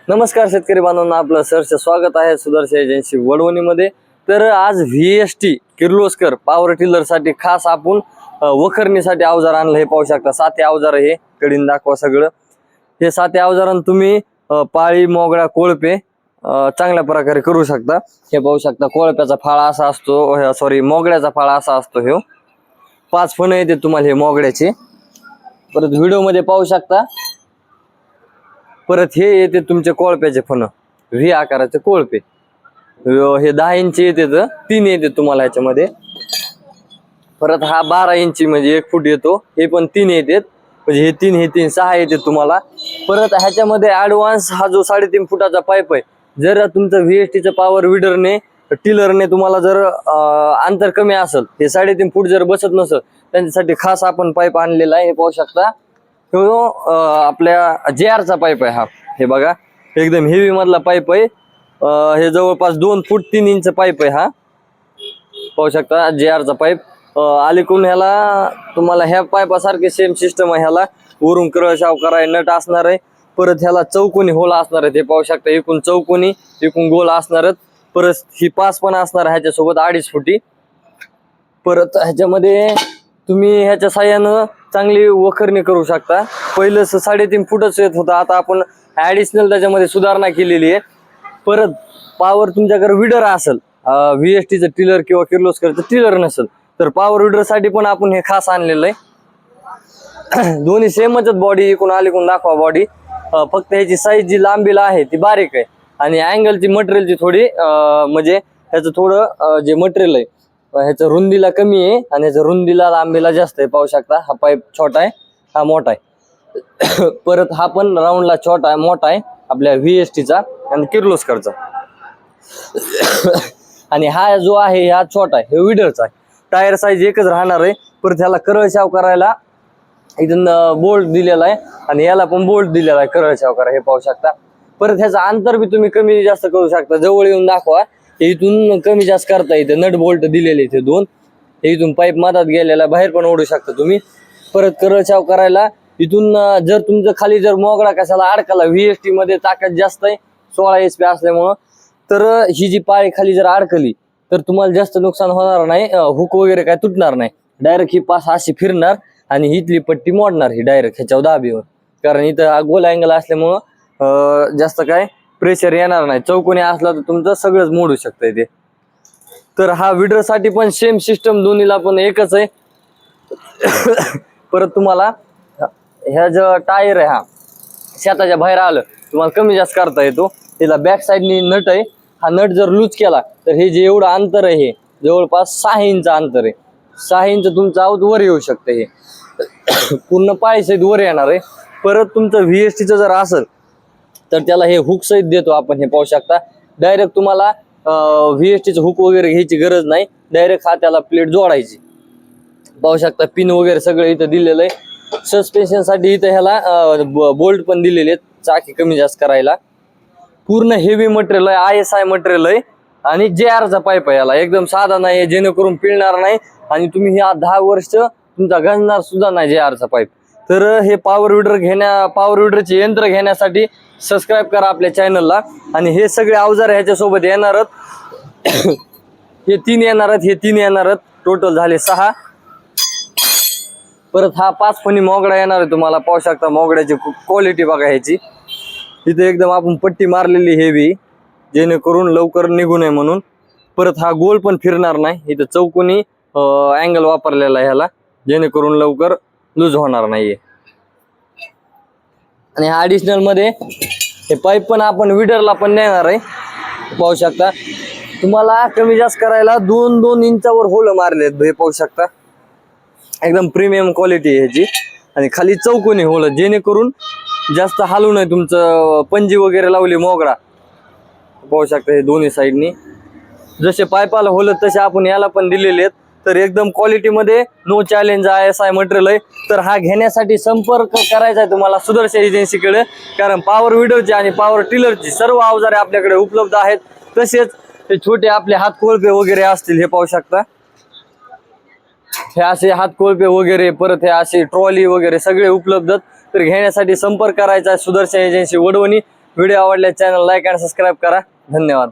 नमस्कार शेतकरी बांधवांना, आपलं सहर्ष स्वागत आहे सुदर्शन एजन्सी वडवणीमध्ये। तर आज VST किर्लोस्कर पॉवर टिलर साठी खास आपण वखरणीसाठी अवजार आणलं। हे पाहू शकता, 7 अवजार हे कडीन दाखवा सगळं। हे 7 अवजारांना तुम्ही पाळी, मोगळा, कोळपे चांगल्या प्रकारे करू शकता। हे पाहू शकता, कोळप्याचा फाळा असा असतो, सॉरी मोगळ्याचा फाळा असा असतो। हे 5 फण येते तुम्हाला हे मोगळ्याचे। परत व्हिडिओ मध्ये पाहू शकता। परत हे येते तुमचे कोळप्याचे फण, व्ही आकाराचे कोळपे। हे 10 इंची येते, 3 येते तुम्हाला ह्याच्यामध्ये। परत हा 12 इंची म्हणजे 1 फूट येतो, हे पण 3 येतात। म्हणजे हे 3 6 येते तुम्हाला। परत ह्याच्यामध्ये ऍडव्हान्स हा जो 3.5 फुटाचा पाईप आहे, जर तुमचं VSTचं पॉवर विडरने टिलरने तुम्हाला जर अंतर कमी असेल, हे 3.5 फूट जर बसत नसेल, त्यांच्यासाठी खास आपण पाईप आणलेला आहे। हे पाहू शकता, तो आपल्या JR चा पाईप आहे हा। हे बघा, एकदम हेवी मधला पाईप आहे। हे जवळपास 2 फूट 3 इंच पाईप आहे हा। पाहू शकता JR चा पाईप। अलीकडून ह्याला तुम्हाला ह्या पाईपासारखी सेम सिस्टम आहे। ह्याला वरून क्रशाव कराय नट असणार आहे। परत ह्याला चौकोनी होल असणार आहे। ते पाहू शकता, एकूण चौकोनी एकूण गोल असणारच। परत ही 5 पण असणार आहे ह्याच्यासोबत 2.5 फुटी। परत ह्याच्यामध्ये तुम्ही ह्याच्या साह्यानं चांगली वखरणी करू शकता। पहिलं 3.5 फुटच येत होता, आता आपण ऍडिशनल त्याच्यामध्ये सुधारणा केलेली आहे। परत पॉवर तुमच्याकडे विडर असेल, VSTचं टिलर किंवा किर्लोस्करचं टिलर नसेल, तर पॉवर विडर साठी पण आपण हे खास आणलेलं आहे। दोन्ही सेमच बॉडी, इकडून अलीकडून दाखवा बॉडी। फक्त ह्याची साईज जी लांबीला आहे ती बारीक आहे, आणि अँगलची मटेरियलची थोडी म्हणजे ह्याचं थोडं जे मटेरियल आहे ह्याचं रुंदीला कमी आहे, आणि ह्याचं रुंदीला लांबीला जास्त आहे। पाहू शकता, हा पाईप छोटा आहे, हा मोठा आहे। परत हा पण राऊंडला छोटा आहे, मोठा आहे आपल्या VSTचा आणि किर्लोस्करचा। आणि हा जो आहे हा छोटा आहे, हे विडरचा आहे। टायर साईज एकच राहणार आहे। परत ह्याला करळशाव करायला इथून बोल्ट दिलेला आहे, आणि याला पण बोल्ट दिलेला आहे करळशाव करा। हे पाहू शकता। परत ह्याचं अंतर बी तुम्ही कमी जास्त करू शकता। जवळ येऊन दाखवा, इथून कमी जास्त करता येते। नट बोल्ट दिलेले इथे 2, इथून पाईप मधात गेलेला बाहेर पण ओढू शकता तुम्ही। परत करळशाव करायला इथून जर तुमचं खाली जर मोगळा कशाला अडकला, VST मध्ये ताकद जास्त आहे 16 HP असल्यामुळं, तर ही जी पाळी खाली जर अडकली तर तुम्हाला जास्त नुकसान होणार नाही। हुक वगैरे काय तुटणार नाही, डायरेक्ट ही पास अशी फिरणार आणि इथली पट्टी मोडणार ही डायरेक्ट ह्याच्यावर दाबीवर। कारण इथं गोल अँगल असल्यामुळं जास्त काय प्रेशर येणार नाही। चौकोनी असला तर तुमचं सगळंच मोडू शकतंय ते। तर हा विडर साठी पण सेम सिस्टम, दोन्हीला पण एकच आहे। परत तुम्हाला ह्या जो टायर आहे हा शेताच्या बाहेर आलं तुम्हाला कमी जास्त करता येतो। त्याला बॅक साईडनी नट आहे, हा नट जर लूज केला तर हे जे एवढं अंतर आहे हे जवळपास 6 इंच अंतर आहे। 6 इंच तुमचं आऊत वर येऊ शकतं, हे पूर्ण पाय सहित वर येणार आहे। परत तुमचं VSTचं जर असेल तर त्याला हे हुक सहित देतो आपण। हे पाहू शकता, डायरेक्ट तुम्हाला VSTचं हुक वगैरे घ्यायची गरज नाही, डायरेक्ट हा त्याला प्लेट जोडायची। पाहू शकता, पिन वगैरे सगळं इथं दिलेलं आहे। सस्पेन्शन साठी इथं ह्याला बोल्ट पण दिलेले आहेत, चाकी कमी जास्त करायला। पूर्ण हेवी मटेरियल आहे, ISI मटेरियल आहे, आणि JR चा पाईप आहे। याला एकदम साधा नाही, जेणेकरून पिळणार नाही, आणि तुम्ही ह्या 10 वर्ष तुमचा गंजणार सुद्धा नाही JR चा पाईप। तर हे पॉवर विडरचे यंत्र घेण्यासाठी सबस्क्राईब करा आपल्या चॅनलला। आणि हे सगळे अवजार ह्याच्यासोबत येणारच, हे 3 येणारच, हे 3 येणारच, टोटल झाले 6। परत हा 5 फणी मोगडा येणार आहे तुम्हाला। पाहू शकता मोगड्याची क्वालिटी बघा ह्याची। इथे एकदम आपण पट्टी मारलेली हेवी, जेणेकरून लवकर निघू नये म्हणून। परत हा गोल पण फिरणार नाही, इथं चौकोनी अँगल वापरलेला आहे ह्याला, जेणेकरून लवकर लूज होणार नाहीये। आणि हा ऍडिशनल मध्ये हे पाईप पण आपण विडरला पण नेणार आहे। पाहू शकता, तुम्हाला कमी जास्त करायला 2-2 इंचावर होल मारलेत। हे पाहू शकता, एकदम प्रीमियम क्वालिटी आहे ह्याची। आणि खाली चौकोनी होल, जेणेकरून जास्त हालू नये तुमचं। पंजी वगैरे लावली मोगळा, पाहू शकता हे दोन्ही साईडनी जसे पाईपाला होल तसे आपण याला पण दिलेले आहेत। तर एकदम क्वालिटी मध्ये नो चॅलेंज ISI मटेरियल आहे। तर हा घेण्यासाठी संपर्क करायचा आहे तुम्हाला सुदर्शन एजन्सीकडे, कारण पॉवर विडरची आणि पॉवर टिलरची सर्व अवजारे आपल्याकडे उपलब्ध आहेत। तसेच हे छोटे आपले हात कोळपे वगैरे असतील, हे पाहू शकता, हे असे हात कोळपे वगैरे, परत हे असे ट्रॉली वगैरे सगळे उपलब्ध। तर घेण्यासाठी संपर्क करायचा आहे सुदर्शन एजन्सी वडवणी। व्हिडिओ आवडल्यास चॅनल लाईक आणि सबस्क्राईब करा. धन्यवाद.